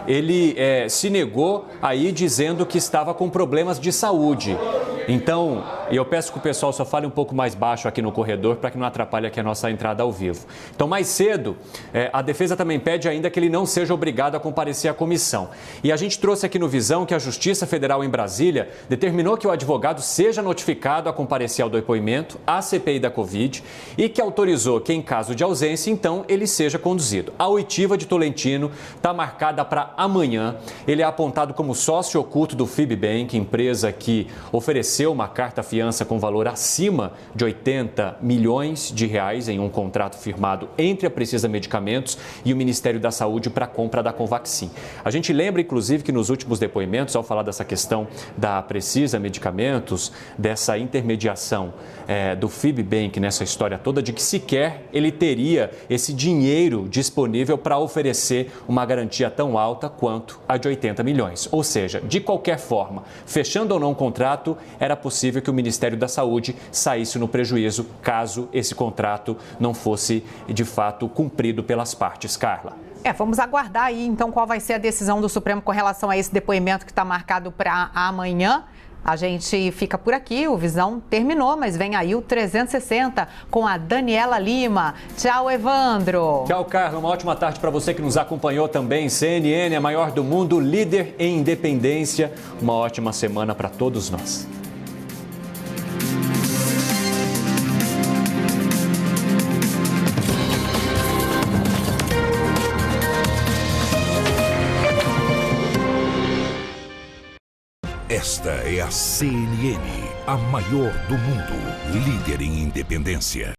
ele se negou aí dizendo que estava com problemas de saúde. Então, eu peço que o pessoal só fale um pouco mais baixo aqui no corredor para que não atrapalhe aqui a nossa entrada ao vivo. Então, mais cedo, a defesa também pede ainda que ele não seja obrigado a comparecer à comissão. E a gente trouxe aqui no Visão que a Justiça Federal em Brasília determinou que o advogado seja notificado a comparecer ao depoimento à CPI da Covid e que autorizou que, em caso de ausência, então, ele seja conduzido. A oitiva de Tolentino está marcada para amanhã. Ele é apontado como sócio oculto do Fibbank, empresa que ofereceu uma carta-fiança com valor acima de 80 milhões de reais em um contrato firmado entre a Precisa Medicamentos e o Ministério da Saúde para a compra da Covaxin. A gente lembra, inclusive, que nos últimos depoimentos, ao falar dessa questão da Precisa Medicamentos, dessa intermediação do Fibbank nessa história toda, de que sequer ele teria esse dinheiro disponível para oferecer uma garantia tão alta quanto a de 80 milhões. Ou seja, de qualquer forma, fechando ou não o contrato, era possível que o Ministério da Saúde saísse no prejuízo caso esse contrato não fosse, de fato, cumprido pelas partes. Carla. Vamos aguardar aí, então, qual vai ser a decisão do Supremo com relação a esse depoimento que está marcado para amanhã. A gente fica por aqui, o Visão terminou, mas vem aí o 360 com a Daniela Lima. Tchau, Evandro. Tchau, Carla. Uma ótima tarde para você que nos acompanhou também. CNN, a maior do mundo, líder em independência. Uma ótima semana para todos nós. Esta é a CNN, a maior do mundo, líder em independência.